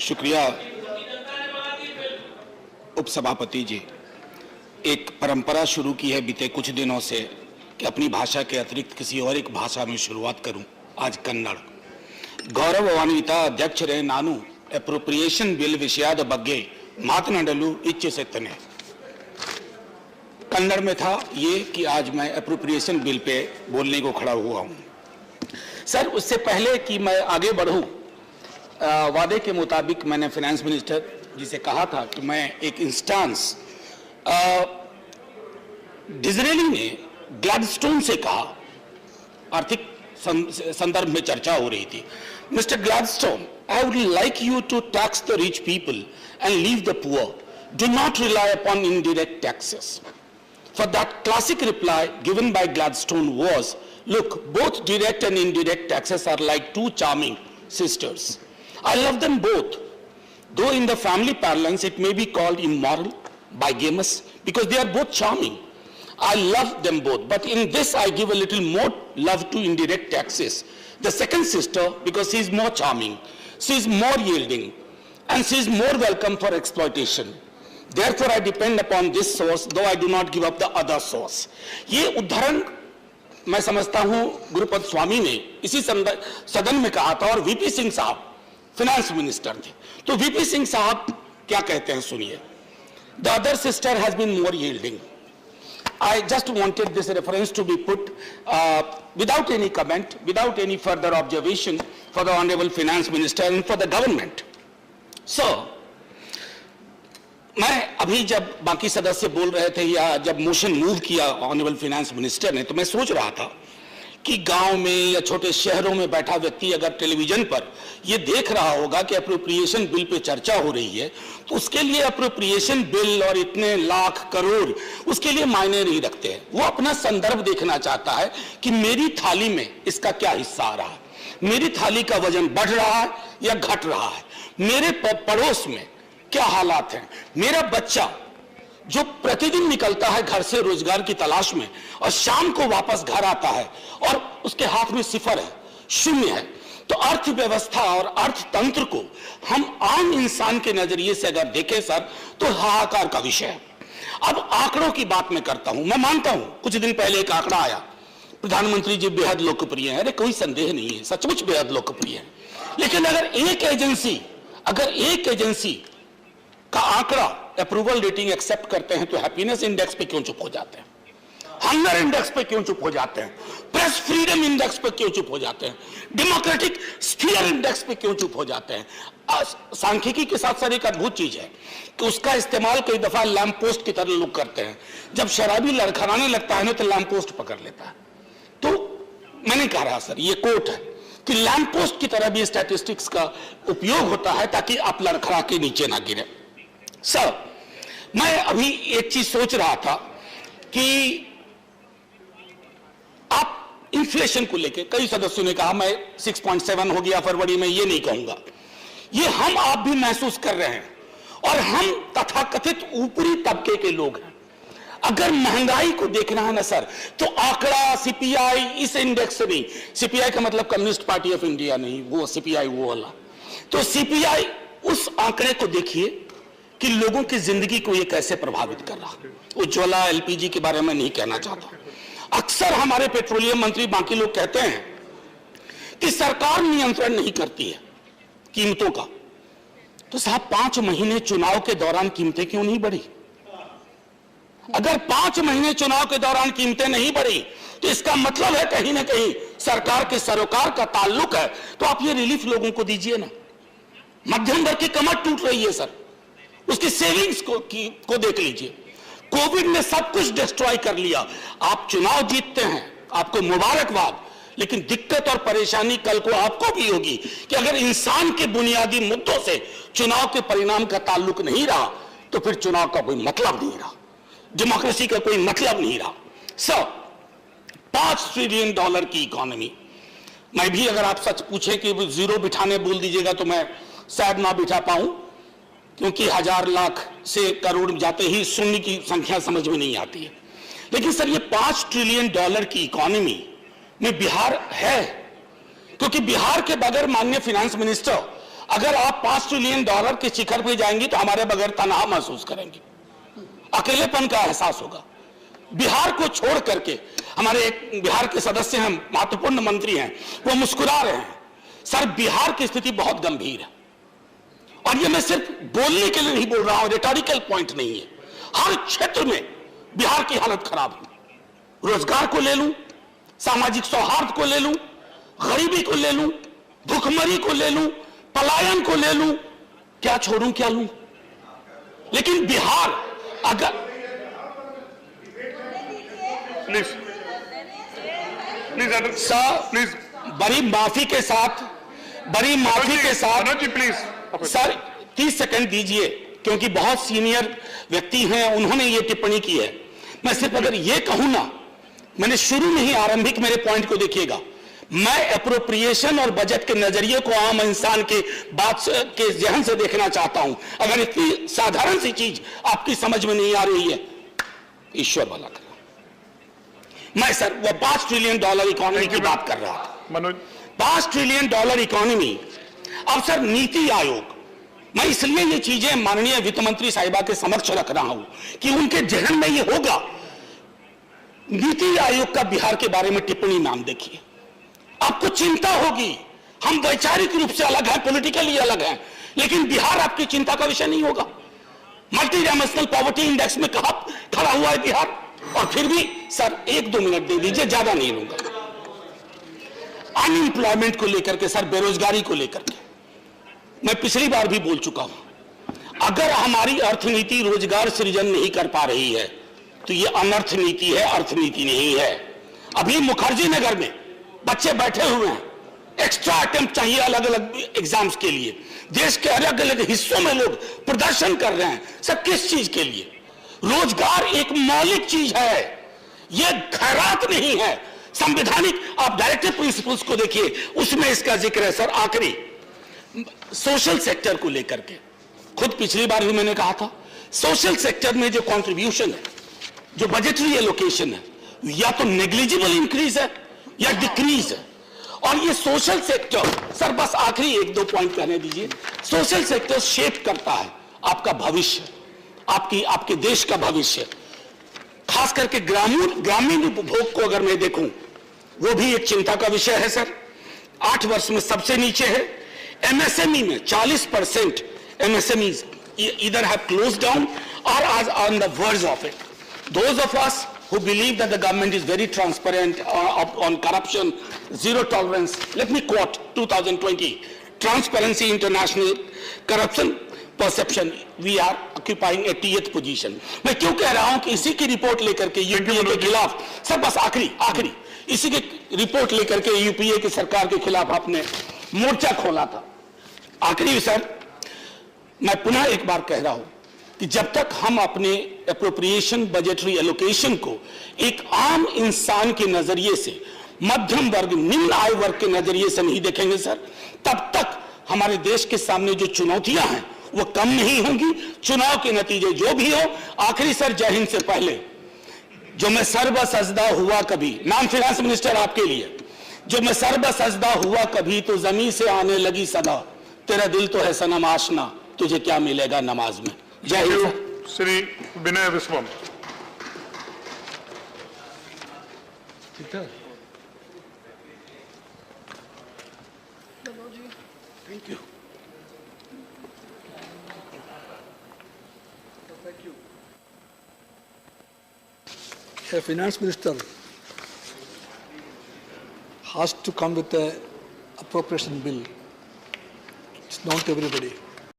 शुक्रिया उपसभापति जी। एक परंपरा शुरू की है बीते कुछ दिनों से कि अपनी भाषा के अतिरिक्त किसी और एक भाषा में शुरुआत करूं। आज कन्नड़। गौरवान्वित अध्यक्षरे नानु एप्रोप्रिएशन बिल विषयाद बग्गे मातनाडलु इच्छिसेतने। कन्नड़ में था ये कि आज मैं एप्रोप्रिएशन बिल पे बोलने को खड़ा हुआ हूं। सर, उससे पहले कि मैं आगे बढ़ूं, वादे के मुताबिक मैंने फाइनेंस मिनिस्टर जी से कहा था कि मैं एक इंस्टांस डिज़रेली ने ग्लैडस्टोन से कहा, आर्थिक संदर्भ में चर्चा हो रही थी। Mister Gladstone, I would like you to tax the rich people and leave the poor. Do not rely upon indirect taxes. For that, classic reply given by Gladstone was, look, both direct and indirect taxes are like two charming sisters. I love them both. Though in the family parlance it may be called immoral, bigamous, because they are both charming. I love them both, but in this I give a little more love to indirect taxes. The second sister, because she is more charming, she is more yielding, and she is more welcome for exploitation. Therefore, I depend upon this source, though I do not give up the other source. ये उदाहरण मैं समझता हूँ गुरुपद स्वामी ने इसी सदन में कहा था, और वीपी सिंह साहब फाइनेंस मिनिस्टर थे। तो वीपी सिंह साहब क्या कहते हैं, सुनिए। The other sister has been more yielding. I just wanted this reference to be put without any comment, without any further observation for the Honorable Finance Minister and for the government. So, मैं अभी जब बाकी सदस्य बोल रहे थे या जब मोशन मूव किया ऑनरेबल फाइनेंस मिनिस्टर ने, तो मैं सोच रहा था कि गांव में या छोटे शहरों में बैठा व्यक्ति अगर टेलीविजन पर ये देख रहा होगा कि अप्रोप्रिएशन बिल पे चर्चा हो रही है, तो उसके लिए अप्रोप्रिएशन बिल और इतने लाख करोड़ उसके लिए मायने नहीं रखते हैं। वो अपना संदर्भ देखना चाहता है कि मेरी थाली में इसका क्या हिस्सा आ रहा है, मेरी थाली का वजन बढ़ रहा है या घट रहा है, मेरे पड़ोस में क्या हालात हैं, मेरा बच्चा जो प्रतिदिन निकलता है घर से रोजगार की तलाश में और शाम को वापस घर आता है और उसके हाथ में सिफर है, शून्य है। तो अर्थव्यवस्था और अर्थतंत्र को हम आम इंसान के नजरिए से अगर देखें सर, तो हाहाकार का विषय है। अब आंकड़ों की बात मैं करता हूं। मैं मानता हूं कुछ दिन पहले एक आंकड़ा आया, प्रधानमंत्री जी बेहद लोकप्रिय है, अरे कोई संदेह नहीं है, सचमुच बेहद लोकप्रिय है। लेकिन अगर एक एजेंसी का आंकड़ा अप्रूवल रेटिंग एक्सेप्ट करते हैं, तो हैप्पीनेस इंडेक्स पे क्यों चुप हो जाते हैं, हंगर इंडेक्स पे क्यों चुप हो जाते हैं, प्रेस फ्रीडम इंडेक्स पे क्यों चुप हो जाते हैं, डेमोक्रेटिक स्फीयर इंडेक्स पे क्यों चुप हो जाते हैं। सांख्यिकी के साथ साथ एक अद्भुत चीज है कि उसका इस्तेमाल कई दफा लैंप पोस्ट की तरह लोग करते हैं। जब शराबी लड़खड़ाने लगता है ना, तो लैंप पोस्ट पकड़ लेता है। तो मैंने कहा रहा सर, ये कोट है कि लैंप पोस्ट की तरह भी स्टैटिस्टिक्स का उपयोग होता है ताकि आप लड़खड़ा के नीचे ना गिरे। सर, मैं अभी एक चीज सोच रहा था कि आप इन्फ्लेशन को लेकर, कई सदस्यों ने कहा मैं 6.7 हो गया फरवरी में, ये नहीं कहूंगा, ये हम आप भी महसूस कर रहे हैं, और हम तथाकथित ऊपरी तबके के लोग हैं। अगर महंगाई को देखना है ना सर, तो आंकड़ा सीपीआई इस इंडेक्स से नहीं, सीपीआई का मतलब कम्युनिस्ट पार्टी ऑफ इंडिया नहीं, वो सीपीआई वो वाला, तो सीपीआई उस आंकड़े को देखिए कि लोगों की जिंदगी को ये कैसे प्रभावित कर रहा है। उज्ज्वला एलपीजी के बारे में नहीं कहना चाहता। अक्सर हमारे पेट्रोलियम मंत्री बाकी लोग कहते हैं कि सरकार नियंत्रण नहीं करती है कीमतों का। तो साहब, 5 महीने चुनाव के दौरान कीमतें क्यों नहीं बढ़ी? अगर 5 महीने चुनाव के दौरान कीमतें नहीं बढ़ी, तो इसका मतलब है कहीं ना कहीं सरकार के सरोकार का ताल्लुक है। तो आप ये रिलीफ लोगों को दीजिए ना। मध्यम वर्ग की कमर टूट रही है सर, उसकी सेविंग्स को देख लीजिए। कोविड ने सब कुछ डिस्ट्रॉय कर लिया। आप चुनाव जीतते हैं, आपको मुबारकबाद, लेकिन दिक्कत और परेशानी कल को आपको भी होगी कि अगर इंसान के बुनियादी मुद्दों से चुनाव के परिणाम का ताल्लुक नहीं रहा, तो फिर चुनाव का कोई मतलब नहीं रहा, डेमोक्रेसी का कोई मतलब नहीं रहा। सर, $5 ट्रिलियन की इकोनॉमी, मैं भी अगर आप सच पूछें कि जीरो बिठाने बोल दीजिएगा तो मैं शायद ना बिठा पाऊं, क्योंकि 1000 लाख से करोड़ जाते ही शून्य की संख्या समझ में नहीं आती है। लेकिन सर, ये $5 ट्रिलियन की इकोनॉमी में बिहार है, क्योंकि बिहार के बगैर माननीय फाइनेंस मिनिस्टर अगर आप $5 ट्रिलियन के शिखर पे जाएंगी तो हमारे बगैर तनहा महसूस करेंगे, अकेलेपन का एहसास होगा। बिहार को छोड़ करके हमारे एक बिहार के सदस्य हैं, महत्वपूर्ण मंत्री हैं, वो मुस्कुरा रहे हैं। सर, बिहार की स्थिति बहुत गंभीर है, और ये मैं सिर्फ बोलने के लिए नहीं बोल रहा हूं, रिटोरिकल पॉइंट नहीं है। हर क्षेत्र में बिहार की हालत खराब है। रोजगार को ले लूं, सामाजिक सौहार्द को ले लूं, गरीबी को ले लूं, भूखमरी को ले लूं, पलायन को ले लूं, क्या छोड़ूं क्या लूं। लेकिन बिहार अगर प्लीज सर, प्लीज बड़ी माफी के साथ प्लीज सर 30 सेकंड दीजिए, क्योंकि बहुत सीनियर व्यक्ति हैं, उन्होंने ये टिप्पणी की है। मैं सिर्फ अगर ये कहूं ना, मैंने शुरू में ही आरंभिक मेरे पॉइंट को देखिएगा, मैं एप्रोप्रिएशन और बजट के नजरिए को आम इंसान के बात के जहन से देखना चाहता हूं। अगर इतनी साधारण सी चीज आपकी समझ में नहीं आ रही है, ईश्वर भला करे। मैं सर वो $5 ट्रिलियन इकोनॉमी की बात कर रहा था। Manoj, $5 trillion economy. अब सर नीति आयोग, मैं इसलिए ये चीजें माननीय वित्त मंत्री साहिबा के समक्ष रख रहा हूं कि उनके जहन में ये होगा। नीति आयोग का बिहार के बारे में टिप्पणी नाम देखिए, आपको चिंता होगी। हम वैचारिक रूप से अलग हैं, पॉलिटिकली अलग हैं, लेकिन बिहार आपकी चिंता का विषय नहीं होगा। मल्टी डायमेंशनल पॉवर्टी इंडेक्स में कहां खड़ा हुआ है बिहार, और फिर भी सर 1-2 मिनट दे दीजिए, ज्यादा नहीं लूंगा। अनएम्प्लॉयमेंट को लेकर के सर, बेरोजगारी को लेकर के मैं पिछली बार भी बोल चुका हूं, अगर हमारी अर्थनीति रोजगार सृजन नहीं कर पा रही है तो ये अनर्थ नीति है, अर्थनीति नहीं है। अभी मुखर्जी नगर में बच्चे बैठे हुए हैं, एक्स्ट्रा अटेम्प्ट चाहिए अलग अलग एग्जाम्स के लिए। देश के अलग अलग हिस्सों में लोग प्रदर्शन कर रहे हैं, सब किस चीज के लिए? रोजगार एक मौलिक चीज है, यह खैरात नहीं है, संवैधानिक। आप डायरेक्टिव प्रिंसिपल्स को देखिए, उसमें इसका जिक्र है। सर आखिरी, सोशल सेक्टर को लेकर के खुद पिछली बार भी मैंने कहा था, सोशल सेक्टर में जो कंट्रीब्यूशन है, जो बजटरी एलोकेशन है, या तो नेग्लिजिबल इंक्रीज है या डिक्रीज है। और ये सोशल सेक्टर, सर बस आखिरी 1-2 पॉइंट कहने दीजिए। सोशल सेक्टर शेप करता है आपका भविष्य, आपके देश का भविष्य, खास करके ग्रामीण उपभोग को अगर मैं देखूं, वो भी एक चिंता का विषय है सर। 8 वर्ष में सबसे नीचे है। एमएसएमई में 40% MSMEs either have closed down or are on the verge of it. Those of us who believe that the government is very transparent on corruption, zero tolerance. Let me quote 2020 Transparency International Corruption Perception. We are occupying 80th position. मैं क्यों कह रहा हूं कि इसी की report लेकर के यूपीए के खिलाफ, सर बस आखिरी इसी की रिपोर्ट लेकर के यूपीए की सरकार के खिलाफ आपने मोर्चा खोला था। आखिरी सर, मैं पुनः एक बार कह रहा हूं कि जब तक हम अपने एप्रोप्रिएशन बजटरी एलोकेशन को एक आम इंसान के नजरिए से, मध्यम वर्ग, निम्न आय वर्ग के नजरिए से नहीं देखेंगे सर, तब तक हमारे देश के सामने जो चुनौतियां हैं वो कम नहीं होंगी। चुनाव के नतीजे जो भी हो। आखिरी सर, जय हिंद से पहले, जो मैं सर्वसजदा हुआ कभी, नॉन फाइनेंस मिनिस्टर आपके लिए, जो मैं सर्वसजदा हुआ कभी तो जमीन से आने लगी सदा, तेरा दिल तो है सनम आशना, तुझे क्या मिलेगा नमाज में। जय हिंद। Shri Vinay Vishwam. Thank you. A finance minister has to come with a appropriation bill. It's known to everybody.